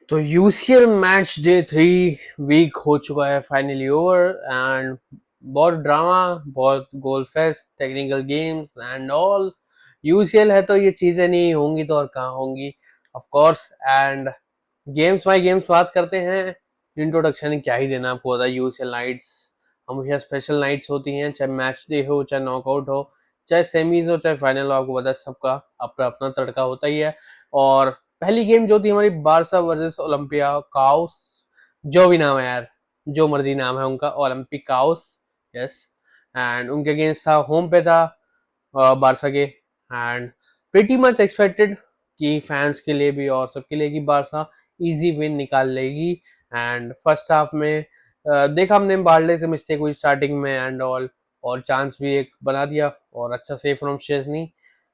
तो UCL match day 3 week हो चुका है फाइनली ओवर एंड बहुत ड्रामा, बहुत goal fest, technical games and all. UCL है तो ये चीजें नहीं होंगी तो और कहाँ होंगी, of course. And games by games बात करते हैं। इंट्रोडक्शन क्या ही देना आपको, पता है यूसीएल नाइट्स हमेशा स्पेशल नाइट्स होती हैं, चाहे मैच डे हो, चाहे नॉकआउट हो, चाहे सेमीज हो, चाहे फाइनल हो। आपको पता है सबका अपना अपना तड़का होता ही है। और पहली गेम जो थी हमारी बारसा वर्सेस ओलंपिया काउस, जो भी नाम है यार, जो मर्जी नाम है उनका, ओलंपिक काउस। यस। एंड उनके अगेंस्ट था, होम पे था बारसा के। एंड प्रीटी मच एक्सपेक्टेड कि फैंस के लिए भी और सबके लिए कि बारसा इजी विन निकाल लेगी। एंड फर्स्ट हाफ में देखा हमने बार्ले से मिस्टेक हुई स्टार्टिंग में एंड ऑल, और चांस भी एक बना दिया और अच्छा सेव फ्रॉम शेजनी।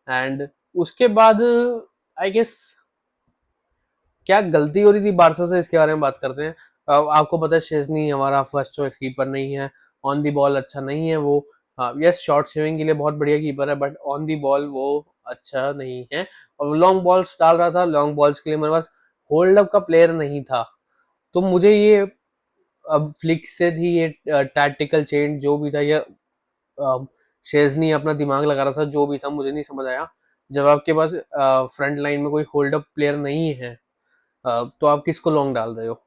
एंड उसके बाद आई गेस क्या गलती हो रही थी बारसा से, इसके बारे में बात करते हैं। आपको पता है शेजनी हमारा फर्स्ट चॉइस कीपर नहीं है, ऑन दी बॉल अच्छा नहीं है वो। यस, शॉर्ट सेविंग के लिए बहुत बढ़िया कीपर है बट ऑन दी बॉल वो अच्छा नहीं है। और लॉन्ग बॉल्स डाल रहा था, लॉन्ग बॉल्स के लिए मेरे पास होल्ड अप का प्लेयर नहीं था। तो मुझे ये अब फ्लिक से थी ये टैक्टिकल चेंज जो भी था, ये शेजनी अपना दिमाग लगा रहा था, जो भी था मुझे नहीं समझ आया। जब आपके पास फ्रंट लाइन में कोई होल्ड अप प्लेयर नहीं है, तो आप किसको लॉन्ग डाल रहे हो?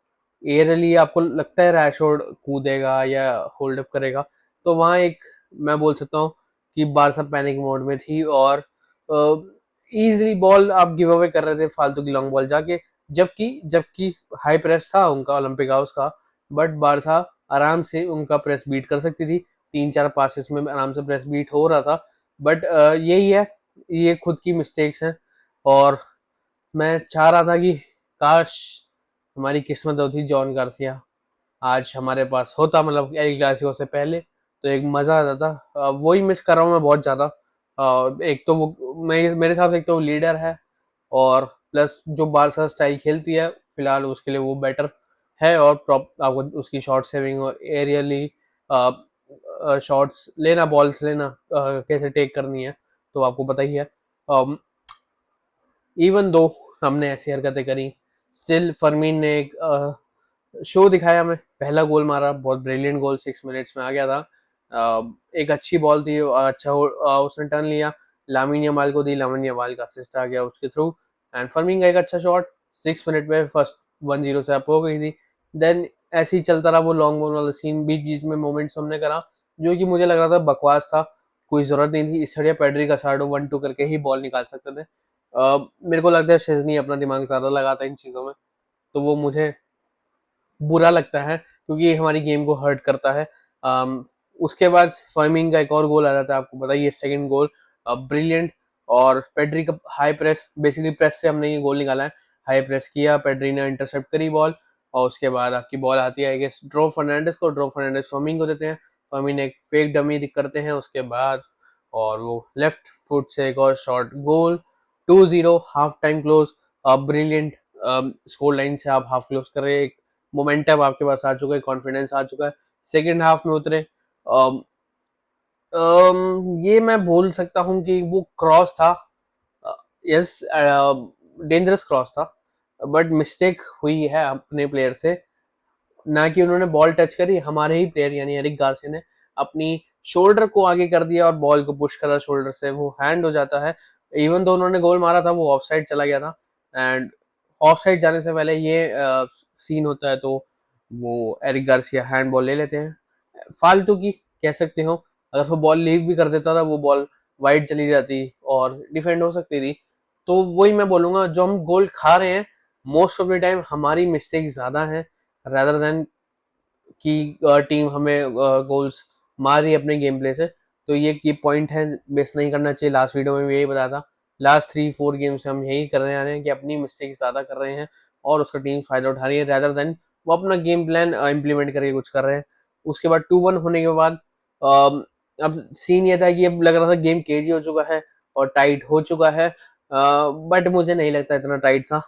एयरली आपको लगता है रैशफोर्ड कूदेगा या होल्ड अप करेगा? तो वहां एक मैं बोल सकता हूँ कि बारसा पैनिक मोड में थी और इजीली बॉल आप गिव अवे कर रहे थे फालतू की लॉन्ग बॉल जाके। जबकि जबकि हाई प्रेस था उनका ओलंपिक हाउस का, बट बारसा आराम से उनका प्रेस बीट कर सकती थी। 3-4 पासिस में आराम से प्रेस बीट हो रहा था। बट यही है, ये खुद की मिस्टेक्स हैं। और मैं चाह रहा था कि काश हमारी किस्मत होती जॉन गार्सिया आज हमारे पास होता, मतलब एल क्लासिको से पहले, तो एक मजा आता था। वही मिस कर रहा हूँ मैं बहुत ज्यादा। एक तो वो मेरे मेरे हिसाब से एक तो वो लीडर है, और प्लस जो बारसा स्टाइल खेलती है फिलहाल उसके लिए वो बेटर है। और प्रॉप आपको उसकी शॉर्ट सेविंग और एरियली शॉट्स लेना, बॉल्स लेना कैसे टेक करनी है तो आपको पता ही है। इवन दो हमने ऐसी हरकतें करी, स्टिल फरमीन ने एक शो दिखाया हमें, पहला गोल मारा, बहुत ब्रिलियंट गोल 6 मिनट्स में आ गया था। एक अच्छी बॉल थी, अच्छा उसने टर्न लिया, लामिन यमाल को दी, लामिन यमाल का असिस्ट आ गया उसके थ्रू। एंड फर्मिंग का एक अच्छा शॉट 6 मिनट में फर्स्ट 1-0 से अप हो गई थी। देन ऐसे ही चलता रहा वो लॉन्ग बॉल वाला सीन, बीच बीच में मोमेंट्स हमने करा जो कि मुझे लग रहा था बकवास था, कोई जरूरत नहीं थी। इस बढ़िया पेड्री का साइडो 1-2 करके ही बॉल निकाल सकते थे। मेरे को लगता है शेजनी अपना दिमाग ज्यादा लगाता है इन चीजों में, तो वो मुझे बुरा लगता है क्योंकि ये हमारी गेम को हर्ट करता है। उसके बाद फर्मिंग का एक और गोल आ जाता है, आपको पता है ये सेकंड गोल ब्रिलियंट। और पेड्री का हाई प्रेस, बेसिकली प्रेस से हमने ये गोल निकाला है। हाई प्रेस किया, पेड्री ने इंटरसेप्ट करी बॉल, और उसके बाद आपकी बॉल आती है आई गेस ड्रो फर्नांडिस को, ड्रो फर्नांडिस फर्मिंग को देते हैं, फर्मिंग ने एक फेक डमी करते हैं उसके बाद, और वो लेफ्ट फुट से एक और शॉट गोल। 2-0 half time close. Brilliant score line से आप हाफ क्लोज कर रहे हैं, मोमेंटम आपके पास आ चुका है, कॉन्फिडेंस आ चुका है। सेकेंड हाफ में उतरे, ये मैं बोल सकता हूँ कि वो क्रॉस था, यस, डेंजरस क्रॉस था, बट मिस्टेक हुई है अपने प्लेयर से। ना कि उन्होंने बॉल टच करी, हमारे ही प्लेयर यानी एरिक गार्सिया ने अपनी शोल्डर को आगे कर दिया और बॉल को पुश करा शोल्डर से, वो हैंड हो जाता है। इवन तो उन्होंने गोल मारा था वो ऑफ साइड चला गया था। एंड ऑफ साइड जाने से पहले ये सीन होता है तो वो एरिक गार्सिया हैंड बॉल ले लेते हैं, फालतू की कह सकते हो। अगर वो बॉल लीव भी कर देता था, वो बॉल वाइड चली जाती और डिफेंड हो सकती थी। तो वही मैं बोलूंगा, जो हम गोल खा रहे हैं मोस्ट ऑफ द टाइम हमारी मिस्टेक ज्यादा है rather देन कि टीम हमें गोल्स मार रही है अपने गेम प्ले से। तो ये पॉइंट है, मिस नहीं करना चाहिए। लास्ट वीडियो में भी यही बताया था, लास्ट 3-4 गेम से हम यही कर रहे आ रहे हैं कि अपनी मिस्टेक ज्यादा कर रहे हैं और उसका टीम फायदा उठा रही है rather देन वो अपना गेम प्लान इम्प्लीमेंट करके कुछ कर रहे हैं। उसके बाद 2-1 होने के बाद अब सीन ये था कि अब लग रहा था गेम केजी हो चुका है और टाइट हो चुका है, बट मुझे नहीं लगता इतना टाइट था।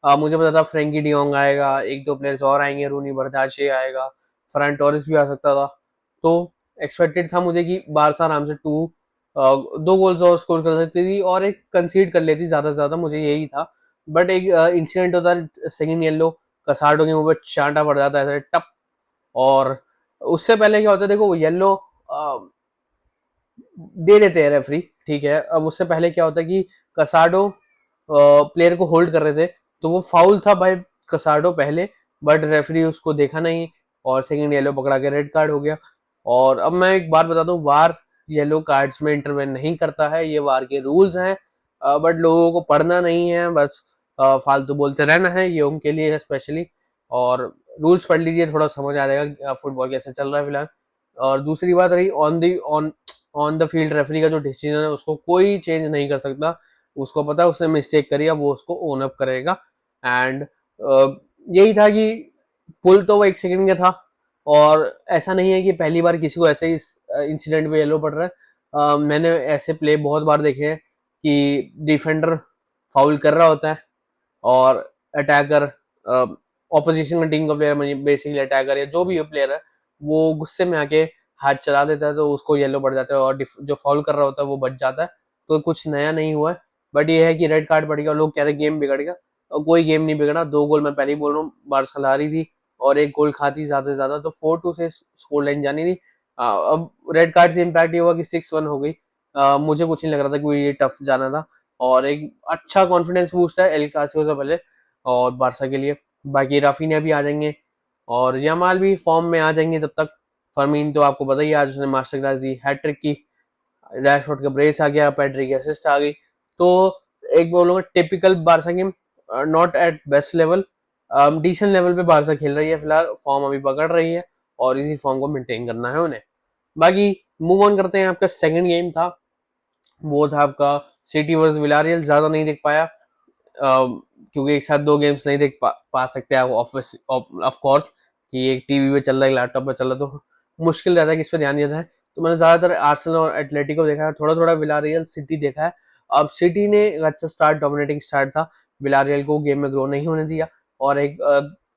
मुझे पता था फ्रेंकी डियोंग आएगा, एक दो प्लेयर्स और आएंगे, रूनी बर्दाशे आएगा, फरहान टोरेस भी आ सकता था। तो एक्सपेक्टेड था मुझे कि बारसा आराम से 2 गोल्स और स्कोर कर सकती थी और एक कंसीड कर लेती ज्यादा से ज्यादा, मुझे यही था। बट एक इंसिडेंट होता है, सेकंड येलो कसाडो के मुंह पे चांटा पड़ जाता है ऐसे टप। और उससे पहले क्या होता है, देखो वो येलो दे देते हैं रेफरी, ठीक है। अब उससे पहले क्या होता है कि कसाडो प्लेयर को होल्ड कर रहे थे, तो वो फाउल था भाई कसाडो पहले, बट रेफरी उसको देखा नहीं और सेकंड येलो पकड़ा के रेड कार्ड हो गया। और अब मैं एक बात बता दूं, वार येलो कार्ड्स में इंटरवेन नहीं करता है, ये वार के रूल्स हैं, बट लोगों को पढ़ना नहीं है, बस फालतू बोलते रहना है, ये उनके लिए है स्पेशली। और रूल्स पढ़ लीजिए, थोड़ा समझ आ जाएगा फुटबॉल कैसे चल रहा है फिलहाल। और दूसरी बात रही ऑन द फील्ड रेफरी का जो डिसीजन है उसको कोई चेंज नहीं कर सकता, उसको पता है उसने मिस्टेक करी है, वो उसको ओन अप करेगा। एंड यही था कि पुल तो वो 1 सेकंड का था, और ऐसा नहीं है कि पहली बार किसी को ऐसे ही इंसिडेंट पे येलो पड़ रहा है। मैंने ऐसे प्ले बहुत बार देखे हैं कि डिफेंडर फाउल कर रहा होता है और अटैकर, ऑपोजिशन टीम का प्लेयर, बेसिकली अटैकर या जो भी प्लेयर है, वो गुस्से में आके हाथ चला देता है, तो उसको येलो पड़ जाता है, और जो फाउल कर रहा होता है वो बच जाता है। तो कुछ नया नहीं हुआ है, बट ये है कि रेड कार्ड पड़ गया और लोग कह रहे गेम बिगड़ गया, और कोई गेम नहीं बिगड़ा। 2 गोल मैं पहले ही बोल रहा हूँ, बार्सा हारी थी और 1 गोल खाती ज्यादा से ज्यादा, तो 4-2 से स्कोर लाइन जानी थी। अब रेड कार्ड से इम्पैक्ट ये हुआ कि 6-1 हो गई। मुझे कुछ नहीं लग रहा था कि ये टफ जाना था, और एक अच्छा कॉन्फिडेंस बूस्ट है एल क्लासिको से पहले और बारसा के लिए। बाकी राफीनिया भी आ जाएंगे और यमाल भी फॉर्म में आ जाएंगे तब तक। फरमीन तो आपको पता ही है, आज उसने मास्टर क्लास दी, हैट्रिक की। रैशफोर्ड का ब्रेस आ गया, पेड्री की असिस्ट आ गई। तो एक बोलूंगा typical Barca game, not at best level, decent level पे बारसा खेल रही है फिलहाल, फॉर्म अभी पकड़ रही है और इसी फॉर्म को मेंटेन करना है उन्हें। बाकी मूव ऑन करते हैं, आपका सेकंड गेम था, वो था आपका सिटी वर्स विलारियल। ज्यादा नहीं देख पाया, क्योंकि एक साथ 2 गेम्स नहीं देख पा सकते आप, ऑफ कोर्स, कि एक टीवी पे चल रहा है, लैपटॉप पे चल रहा है, तो मुश्किल रहता है कि इस पे ध्यान दिया जाए। तो मैंने ज्यादातर आर्सेनल और एटलेटिको देखा है, थोड़ा थोड़ा विलारियल सिटी देखा है। अब सिटी ने एक अच्छा स्टार्ट, डोमिनेटिंग स्टार्ट था, विलारियल को गेम में ग्रो नहीं होने दिया, और एक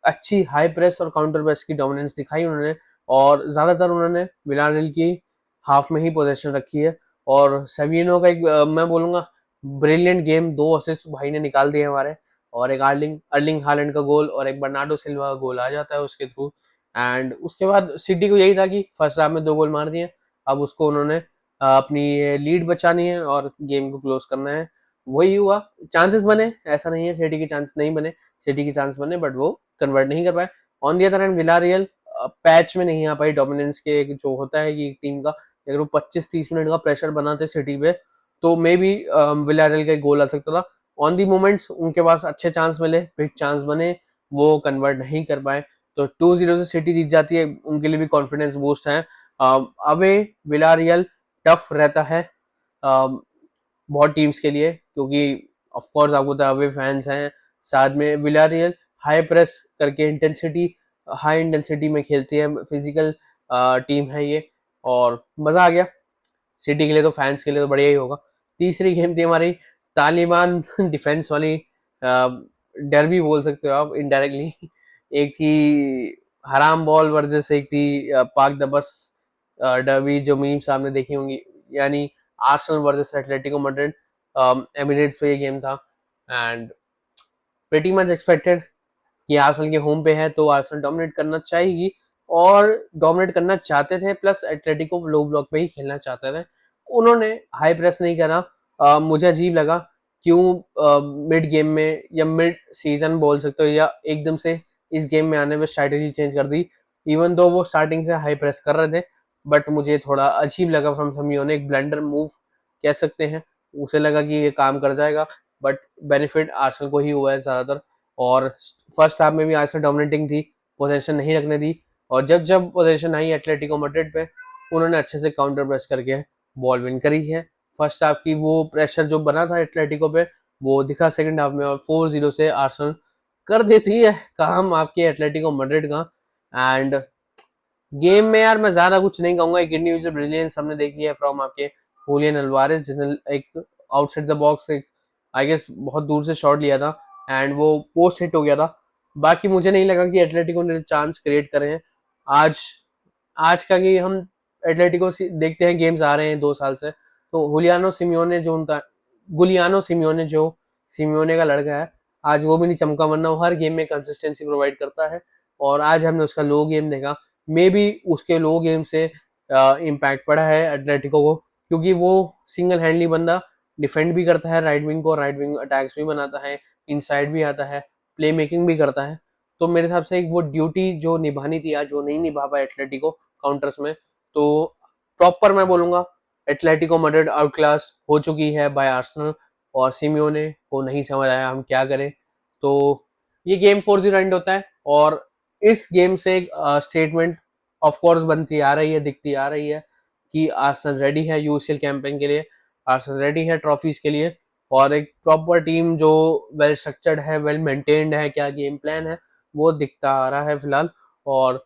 अच्छी हाई प्रेस और काउंटर प्रेस की डोमिनेंस दिखाई उन्होंने। और ज्यादातर उन्होंने विलारियल की हाफ में ही पोजीशन रखी है। और सेविनो का एक मैं बोलूंगा ब्रिलियंट गेम, 2 असिस्ट भाई ने निकाल दिए हमारे, और एक अर्लिंग अर्लिंग हालैंड का गोल और एक बर्नार्डो सिल्वा का गोल आ जाता है उसके थ्रू। एंड उसके बाद सिटी को यही था कि फर्स्ट हाफ में 2 गोल मार दिए, अब उसको उन्होंने अपनी लीड बचानी है और गेम को क्लोज करना है। वही हुआ, चांसेस बने, ऐसा नहीं है सिटी के चांस नहीं बने, सिटी के चांस बने, बट वो कन्वर्ट नहीं कर पाए। On the other hand Villarreal patch में नहीं आ पाई, डोमिनेंस के जो होता है कि टीम का, अगर वो 25-30 मिनट का प्रेशर बनाते सिटी पे, तो मे बी विलारियल का गोल आ सकता था। ऑन दी मोमेंट्स उनके पास अच्छे चांस मिले, बिग चांस बने, वो कन्वर्ट नहीं कर पाए। तो 2-0 से सिटी जीत जाती है, उनके लिए भी कॉन्फिडेंस बूस्ट है। अवे विलारियल टफ रहता है बहुत टीम्स के लिए, क्योंकि ऑफ कोर्स आपको तो अवे फैंस हैं, साथ में विलारियल हाई प्रेस करके हाई इंटेंसिटी में खेलती है, फिजिकल टीम है ये, और मजा आ गया। सिटी के लिए तो, फैंस के लिए तो बढ़िया ही होगा। तीसरी गेम थी हमारी तालिबान डिफेंस वाली, डर्बी बोल सकते हो आप इनडायरेक्टली। एक थी हराम बॉल वर्सेस एक थी पाक द बस डर्बी, जो मीम्स आपने देखी होंगी, यानी Arsenal versus Atletico Madrid. Emirates पे ये गेम था, एंड प्रीटी मच एक्सपेक्टेड कि आर्सेनल के होम पे है तो आर्सेनल डोमिनेट करना चाहेगी, और डोमिनेट करना चाहते थे, प्लस एटलेटिको लो ब्लॉक पे ही खेलना चाहते थे। उन्होंने हाई प्रेस नहीं करा। मुझे अजीब लगा क्यों मिड गेम में या मिड सीजन बोल सकते हो, या एकदम से इस गेम में आने में स्ट्रैटेजी चेंज कर दी, इवन दो वो स्टार्टिंग से हाई प्रेस कर रहे थे। बट मुझे थोड़ा अजीब लगा फ्रॉम सिमियोने, एक ब्लेंडर मूव कह सकते हैं, उसे लगा कि ये काम कर जाएगा, बट बेनिफिट आर्सेनल को ही हुआ है ज्यादातर। और फर्स्ट हाफ में भी आर्सेनल डोमिनेटिंग थी, पोजीशन नहीं रखने दी, और जब जब पोजीशन आई एटलेटिको मैड्रिड पे, उन्होंने अच्छे से काउंटर प्रेस करके बॉल विन करी है। फर्स्ट हाफ की वो प्रेशर जो बना था एटलेटिको पे, वो दिखा सेकंड हाफ में, और 4-0 से आर्सेनल कर देती है काम आपके एटलेटिको मैड्रिड का। एंड गेम में यार मैं ज्यादा कुछ नहीं कहूंगा, एक इंडिविजुअल ब्रिलियंस हमने देखी है फ्रॉम आपके हुलियन अल्वारेज, जिसने एक आउटसाइड द बॉक्स एक आई गेस बहुत दूर से शॉट लिया था, एंड वो पोस्ट हिट हो गया था। बाकी मुझे नहीं लगा कि एटलेटिको ने चांस क्रिएट करे हैं आज। आज का कि हम एटलेटिको देखते हैं, गेम्स आ रहे हैं 2 साल से, तो हुलियानो सिमियोने जो उनका गुलियानो सिमियोने जो सिमियोने का लड़का है, आज वो भी नहीं चमका, वरना वो हर गेम में कंसिस्टेंसी प्रोवाइड करता है। और आज हमने उसका लो गेम देखा, मे बी उसके लो गेम से इम्पैक्ट पड़ा है एटलेटिको को, क्योंकि वो सिंगल हैंडली बंदा डिफेंड भी करता है राइट विंग को, राइट विंग अटैक्स भी बनाता है, इनसाइड भी आता है, प्ले मेकिंग भी करता है। तो मेरे हिसाब से एक वो ड्यूटी जो निभानी थी आज वो नहीं निभा पाया एटलेटिको काउंटर्स में। तो प्रॉपर मैं बोलूंगा एटलेटिको मैड्रिड आउट क्लास हो चुकी है बाय आर्सेनल, और सिमियोने को नहीं समझ आया हम क्या करें। तो ये गेम 4-0 एंड होता है, और इस गेम से एक स्टेटमेंट ऑफ कोर्स बनती आ रही है, दिखती आ रही है कि आर्सेनल रेडी है यूसीएल कैंपेन के लिए, आर्सेनल रेडी है ट्रॉफीज के लिए, और एक प्रॉपर टीम जो वेल स्ट्रक्चर्ड है, वेल मेंटेन्ड है, क्या गेम प्लान है वो दिखता आ रहा है फिलहाल। और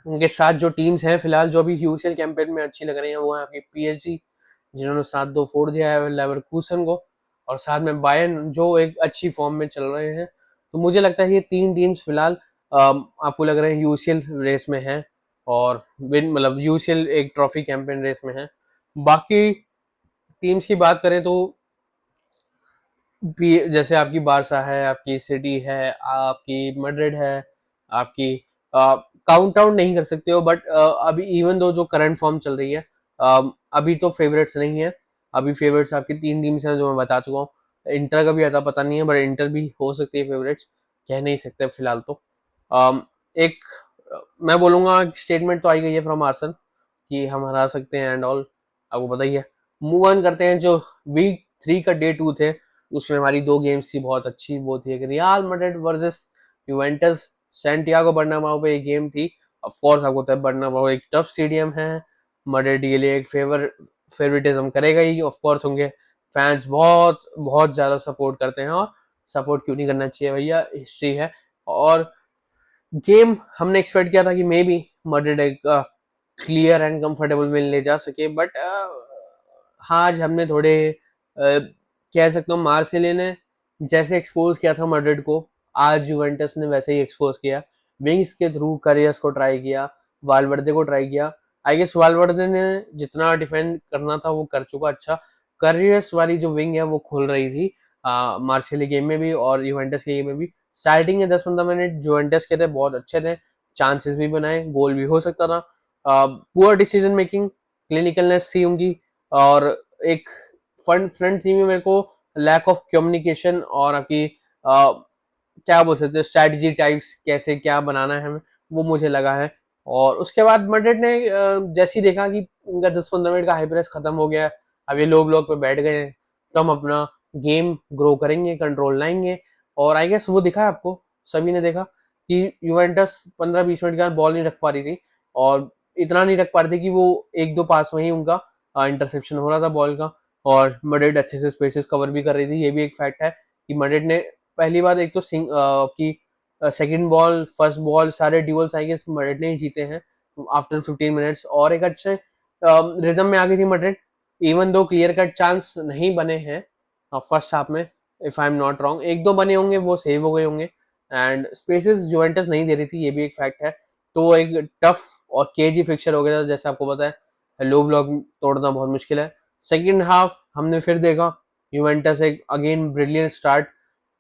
उनके साथ जो टीम्स हैं फिलहाल जो अभी यूसीएल कैंपेन में अच्छी लग रही हैं वो है आपकी पीएसजी, जिन्होंने 7-2 फोड़ दिया है लेवरकूसन को, और साथ में बायर्न जो एक अच्छी फॉर्म में चल रहे हैं। तो मुझे लगता है ये तीन टीम्स फिलहाल आपको लग रहे हैं यूसीएल रेस में हैं, और विन मतलब यूसीएल एक ट्रॉफी कैंपेन रेस में है। बाकी टीम्स की बात करें तो जैसे आपकी बारसा है, आपकी सिटी है, आपकी मैड्रिड है, आपकी काउंट आउट नहीं कर सकते हो, बट अभी इवन दो जो करंट फॉर्म चल रही है, अभी तो फेवरेट्स नहीं है। अभी फेवरेट्स आपकी तीन टीम्स हैं जो मैं बता चुका हूँ। इंटर का भी आता पता नहीं है, बट इंटर भी हो सकती है फेवरेट्स, कह नहीं सकते फिलहाल तो। एक मैं बोलूंगा स्टेटमेंट तो आई गई है फ्रॉम आर्सन कि हम हरा सकते हैं एंड ऑल, आपको पता ही है। मूव ऑन करते हैं, जो वीक 3 का डे 2 थे उसमें हमारी दो गेम्स थी बहुत अच्छी। वो थी एक real Madrid versus Juventus, Santiago बर्नाबाओ पे एक गेम थी। ऑफ कोर्स आपको तब बर्नाबाओ एक टफ स्टेडियम है, मैड्रिड के लिए एक फेवरेटिज्म करेगा ही ऑफ कोर्स, उनके फैंस बहुत बहुत ज्यादा सपोर्ट करते हैं, और सपोर्ट क्यों नहीं करना चाहिए भैया, हिस्ट्री है। और गेम हमने एक्सपेक्ट किया था कि मे बी मैड्रिड एक क्लियर एंड कंफर्टेबल विन ले जा सके, बट हाँ आज हमने थोड़े कह सकता हूँ मार्सेले ने जैसे एक्सपोज किया था मैड्रिड को, आज यूवेंटस ने वैसे ही एक्सपोज किया। विंग्स के थ्रू करियस को ट्राई किया, वालवर्दे को ट्राई किया। आई गेस वालवर्दे ने जितना डिफेंड करना था वो कर चुका अच्छा। करियस वाली जो विंग है वो खुल रही थी मार्सेले गेम में भी और यूवेंटस के गेम में भी। स्टार्टिंग के 10-15 मिनट यूवेंटस के थे बहुत अच्छे थे, चांसेस भी बनाए, गोल भी हो सकता था। पुअर डिसीजन मेकिंग, क्लिनिकलनेस थी उनकी, और एक फ्रंट थी में मेरे को लैक ऑफ कम्युनिकेशन, और आपकी क्या बोल सकते हैं स्ट्रैटेजी टाइप्स, कैसे क्या बनाना है हमें, वो मुझे लगा है। और उसके बाद मैड्रिड ने जैसे ही देखा कि उनका 10-15 मिनट का हाई प्रेस खत्म हो गया, अब ये लोग पे बैठ गए हैं, तो हम अपना गेम ग्रो करेंगे, कंट्रोल लाएंगे। और आई गेस वो दिखा है आपको, सभी ने देखा कि यूवेंटस 15-20 मिनट के बाद बॉल नहीं रख पा रही थी, और इतना नहीं रख पा रही थी कि वो एक दो पास में ही उनका इंटरसेप्शन हो रहा था बॉल का, और मैड्रिड अच्छे से स्पेसेस कवर भी कर रही थी। ये भी एक फैक्ट है कि मैड्रिड ने पहली बार एक तो की सेकंड बॉल फर्स्ट बॉल सारे ड्यूल्स आई गेस मैड्रिड ने ही जीते हैं आफ्टर 15 मिनट्स, और एक अच्छे रिदम में आ गई थी Madrid. Even though clear cut chance नहीं बने हैं फर्स्ट हाफ में, if I am not wrong, एक दो बने होंगे वो सेव हो गए होंगे, एंड स्पेसेस यूवेंटस नहीं दे रही थी, ये भी एक फैक्ट है। तो एक टफ और केजी फिक्चर हो गया था, जैसे आपको पता है लो ब्लॉक तोड़ना बहुत मुश्किल है। सेकेंड हाफ हमने फिर देखा यूवेंटस एक अगेन ब्रिलियंट स्टार्ट,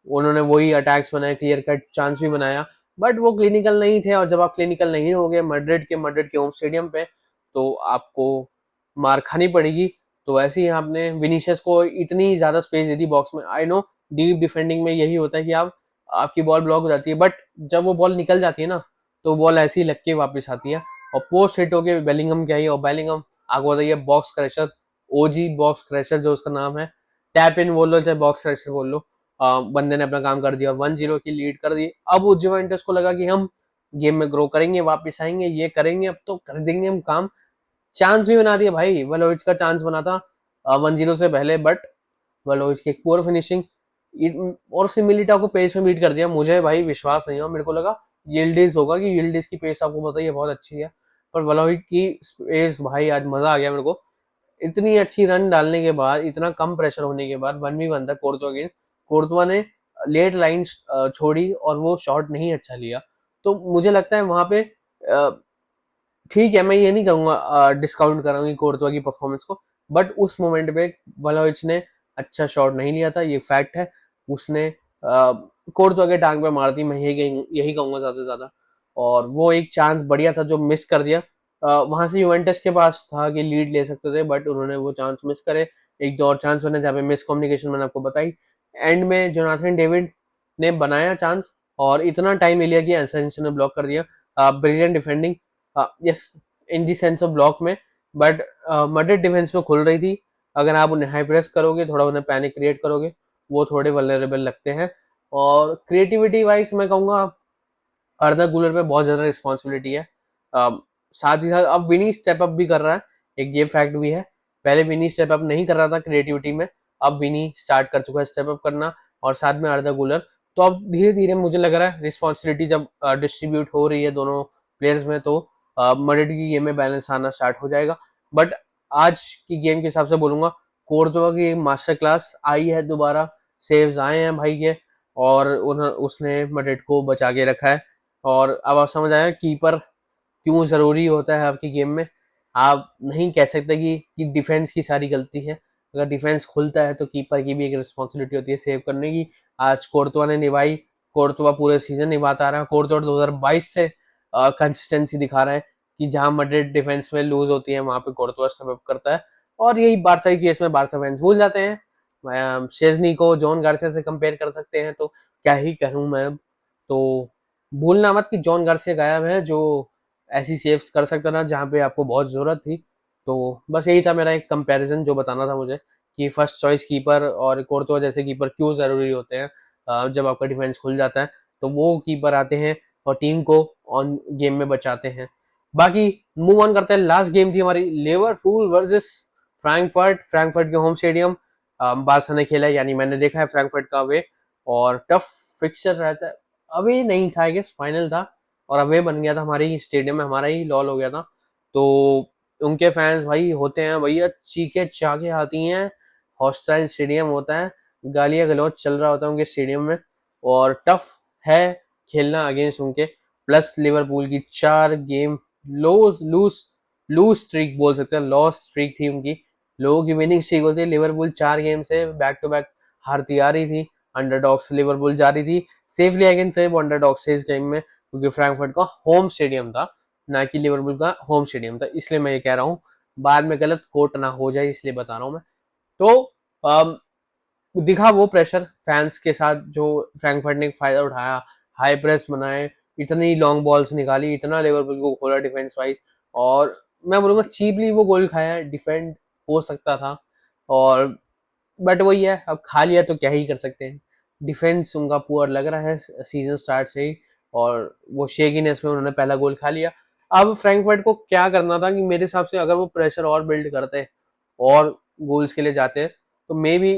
उन्होंने वही अटैक्स बनाए, क्लियर कट चांस भी बनाया, बट वो क्लिनिकल नहीं थे। और जब आप क्लिनिकल नहीं हो गए मैड्रिड के होम स्टेडियम पे, तो आपको मार खानी पड़ेगी। तो वैसे ही आपने विनीशियस को इतनी ज्यादा स्पेस दे दी बॉक्स में। आई नो डीप डिफेंडिंग में यही होता है कि आपकी बॉल ब्लॉक हो जाती है, बट जब वो बॉल निकल जाती है ना, तो बॉल ऐसे ही लग के वापस आती है, और पोस्ट हिट होके बेलिंगम क्या ही, और बेलिंगम आपको बताइए बॉक्स क्रैशर, ओजी बॉक्स क्रैशर जो उसका नाम है, टैप इन बोल लो चाहे बॉक्स क्रैशर बोल लो, बंदे ने अपना काम कर दिया, 1-0 की लीड कर दी। अब उस जुवेंटस को लगा कि हम गेम में ग्रो करेंगे, वापस आएंगे, ये करेंगे, अब तो कर देंगे हम काम। चांस भी बना दिया भाई, वलोविच का चांस बना था 1-0 से पहले, बट वलोविच की एक पोर फिनिशिंग, और उसने मिलिटा को पेस में बीट कर दिया। मुझे भाई विश्वास नहीं हुआ, मेरे को लगा यिल्डिज होगा, कि यिल्डिज की पेस आपको पता ही है बहुत अच्छी है, पर वलोविच की पेस भाई आज मजा आ गया मेरे को। इतनी अच्छी रन डालने के बाद, इतना कम प्रेशर होने के बाद 1v1 था कोर्तवा अगेंस्ट, कोर्तवा ने लेट लाइन छोड़ी और वो शॉट नहीं अच्छा लिया। तो मुझे लगता है वहां पे ठीक है, मैं ये नहीं कहूंगा डिस्काउंट कराऊंगी कोर्तवा की परफॉर्मेंस को, बट उस मोमेंट पे वलोविच ने अच्छा शॉट नहीं लिया था, ये फैक्ट है। उसने कोर्तवा के टांग पे मार दी, मैं यही कहूंगा ज्यादा से ज्यादा। और वो एक चांस बढ़िया था जो मिस कर दिया। वहां से यूवेंटस के पास था कि लीड ले सकते थे, बट उन्होंने वो चांस मिस करे। एक दो और चांस बने जहाँ पे मिस कम्युनिकेशन मैंने आपको बताई। एंड में जोनाथन डेविड ने बनाया चांस और इतना टाइम ले लिया कि एसेंशन ने ब्लॉक कर दिया। Brilliant defending, yes, in the sense of block में, बट मड्रिड डिफेंस में खुल रही थी। अगर आप उन्हें हाई प्रेस करोगे, थोड़ा उन्हें पैनिक क्रिएट करोगे, वो थोड़े वल्नरेबल लगते हैं। और क्रिएटिविटी वाइज मैं कहूंगा अर्धा गुलर पे बहुत ज्यादा रिस्पॉन्सिबिलिटी है। साथ ही साथ अब विनी स्टेप अप भी कर रहा है, एक ये फैक्ट भी है। पहले विनी स्टेप अप नहीं कर रहा था क्रिएटिविटी में, अब विनी स्टार्ट कर चुका है स्टेप अप करना, और साथ में अर्धा गुलर। तो अब धीरे धीरे मुझे लग रहा है रिस्पॉन्सिबिलिटी जब डिस्ट्रीब्यूट हो रही है दोनों प्लेयर्स में, तो मड्रिड की गेम में बैलेंस आना स्टार्ट हो जाएगा। बट आज की गेम के हिसाब से बोलूंगा कोर्तवा की मास्टर क्लास आई है दोबारा, सेव्स आए हैं भाई के, और उसने मड्रिड को बचा के रखा है। और अब आप समझ आए कीपर क्यों जरूरी होता है आपकी गेम में। आप नहीं कह सकते कि डिफेंस की सारी गलती है। अगर डिफेंस खुलता है तो कीपर की भी एक रिस्पॉन्सिबिलिटी होती है सेव करने की। आज कोर्तवा ने निभाई, कोर्तवा पूरे सीजन निभाता आ रहा है। कोर्तवा 2022 से कंसिस्टेंसी दिखा रहा है कि जहां मड्रिड डिफेंस में लूज होती है वहां पे कोर्तवा स्टेप अप करता है। और यही बारसा के केस में बारसा फैंस भूल जाते हैं। शेजनी को जॉन गार्सिया से कंपेयर कर सकते हैं, तो क्या ही करूं मैं अब। तो भूलना मत कि जॉन गार्सिया गायब है जो ऐसी सेव्स कर सकता था जहां पे आपको बहुत जरूरत थी। तो बस यही था मेरा एक कंपैरिजन जो बताना था मुझे कि फर्स्ट चॉइस कीपर और कोर्तवा जैसे कीपर क्यों जरूरी होते हैं। जब आपका डिफेंस खुल जाता है तो वो कीपर आते हैं और टीम को ऑन गेम में बचाते हैं। बाकी मूव ऑन करते हैं। लास्ट गेम थी हमारी लिवरपूल वर्सेस फ्रैंकफर्ट, फ्रैंकफर्ट के होम स्टेडियम। बारसा ने खेला है, यानी मैंने देखा है फ्रैंकफर्ट का वे, और टफ फिक्सचर रहता है। अभी नहीं था, आई गेस फाइनल था, और अवे बन गया था हमारे स्टेडियम में, हमारा ही लॉल हो गया था। तो उनके फैंस भाई होते हैं भैया, चीखे चाके आती हैं, हॉस्टाइल स्टेडियम होता है, गालियां गलौज चल रहा होता है उनके स्टेडियम में, और टफ है खेलना अगेंस्ट उनके। प्लस लिवरपूल की 4 game lose lose lose streak बोल सकते हैं, लॉस स्ट्रीक थी उनकी। लोगों की विनिंग स्ट्रीक होती है। लिवरपूल 4 गेम से बैक टू बैक हारती आ रही थी, अंडरडॉग्स लिवरपूल जा रही थी सेफली। आई कैन से वो अंडरडॉग्स थे इस टाइम में, क्योंकि फ्रैंकफर्ट का होम स्टेडियम था, ना कि लिवरपूल का होम स्टेडियम था, इसलिए मैं ये कह रहा हूँ। बाद में गलत कोट ना हो जाए इसलिए बता रहा हूँ मैं। तो दिखा वो प्रेशर फैंस के साथ जो फ्रैंकफर्ट ने फायदा उठाया, हाई प्रेस बनाए, इतनी लॉन्ग बॉल्स निकाली, इतना लिवरपूल को खोला डिफेंस वाइज, और मैं बोलूंगा चीपली वो गोल खाया। डिफेंड हो सकता था, और बट वही है, अब खा लिया तो क्या ही कर सकते हैं। डिफेंस उनका पुअर लग रहा है सीजन स्टार्ट से ही, और वो शेकिनेस में उन्होंने पहला गोल खा लिया। अब फ्रैंकफर्ट को क्या करना था कि मेरे हिसाब से अगर वो प्रेशर और बिल्ड करते और गोल्स के लिए जाते तो मे बी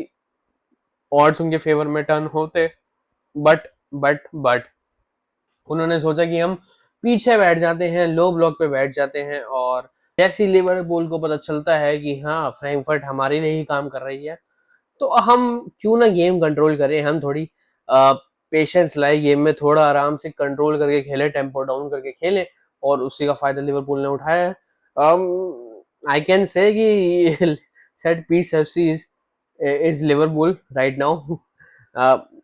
ऑड्स उनके फेवर में टर्न होते। बट उन्होंने सोचा कि हम पीछे बैठ जाते हैं, लो ब्लॉक पे बैठ जाते हैं, और जैसे लिवरपूल को पता चलता है कि हाँ फ्रैंकफर्ट हमारे लिए ही काम कर रही है, तो हम क्यों ना गेम कंट्रोल करें। हम थोड़ी पेशेंस लाए गेम में, थोड़ा आराम से कंट्रोल करके खेले, टेम्पो डाउन करके खेले, और उसी का फायदा लिवरपूल ने उठाया है। आई कैन से कि set piece FC is Liverpool right now.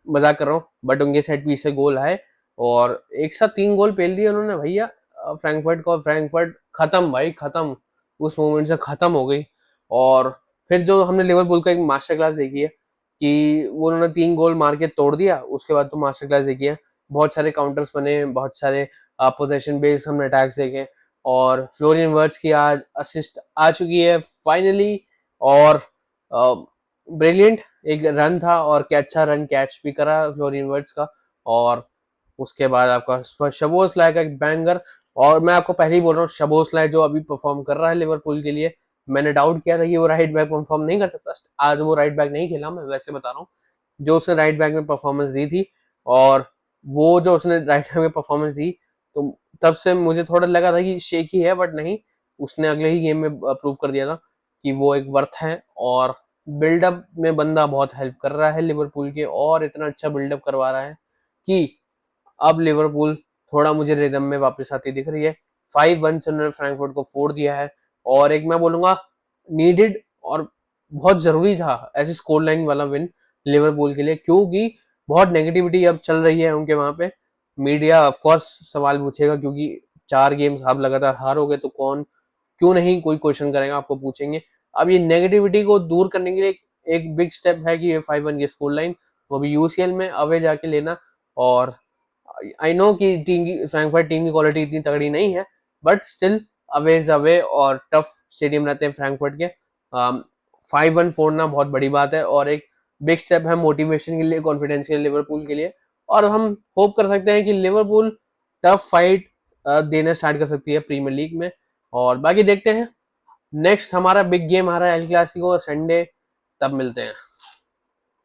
मजाक कर रहा हूँ, बट उनके सेट पीस से गोल आए, और एक साथ 3 गोल पेल दिए उन्होंने भैया फ्रैंकफर्ट को। फ्रैंकफर्ट खत्म भाई, खत्म, उस मोमेंट से खत्म हो गई। और फिर जो हमने लिवरपूल का एक मास्टर क्लास देखी है कि वो उन्होंने 3 गोल मार के तोड़ दिया, उसके बाद तो मास्टर क्लास देखी है। बहुत सारे काउंटर्स बने, बहुत सारे पोजीशन बेस्ड हमने अटैक्स देखे, और फ्लोरियन वर्ड्स की आज असिस्ट आ चुकी है फाइनली। और ब्रिलियंट एक रन था, और क्या अच्छा रन कैच भी करा फ्लोरियन वर्ड्स का। और उसके बाद आपका शबोसलाय का एक बैंगर। और मैं आपको पहले ही बोल रहा हूँ, शबोसलाय जो अभी परफॉर्म कर रहा है लिवरपूल के लिए, मैंने डाउट किया था कि वो राइट बैक परफॉर्म नहीं कर सकता। आज वो राइट बैक नहीं खेला, मैं वैसे बता रहा हूँ, जो उसने राइट बैक में परफॉर्मेंस दी थी, और वो जो उसने राइट बैक में परफॉर्मेंस दी, तो तब से मुझे थोड़ा लगा था कि शेकी है, बट नहीं, उसने अगले ही गेम में प्रूव कर दिया था कि वो एक वर्थ है। और बिल्डअप में बंदा बहुत हेल्प कर रहा है लिवरपूल के, और इतना अच्छा बिल्डअप करवा रहा है कि अब लिवरपूल थोड़ा मुझे रिदम में वापस आती दिख रही है। 5-1 से उन्होंने फ्रैंकफर्ट को फोड़ दिया है, और एक मैं बोलूंगा नीडेड और बहुत जरूरी था ऐसी स्कोर लाइन वाला विन लिवरपूल के लिए, क्योंकि बहुत नेगेटिविटी अब चल रही है उनके वहां पे। मीडिया ऑफ कोर्स सवाल पूछेगा, क्योंकि 4 गेम्स आप लगातार हारोगे तो कौन क्यों नहीं कोई क्वेश्चन करेगा, आपको पूछेंगे। अब ये नेगेटिविटी को दूर करने के लिए एक बिग स्टेप है कि ये 5-1 की स्कोर लाइन वो भी यूसीएल में अवे जाके लेना। और आई नो कि टीम की फ्रैंकफर्ट टीम की क्वालिटी इतनी तगड़ी नहीं है, but still away is away और टफ स्टेडियम रहते हैं फ्रैंकफर्ट के। 5-1 फोड़ना बहुत बड़ी बात है और एक बिग स्टेप है मोटिवेशन के लिए, कॉन्फिडेंस के लिए, लिवरपूल के लिए। और हम होप कर सकते हैं कि लिवरपूल टफ फाइट देना स्टार्ट कर सकती है प्रीमियर लीग में। और बाकी देखते हैं, नेक्स्ट हमारा बिग गेम आ रहा है एल क्लासिको संडे, तब मिलते हैं।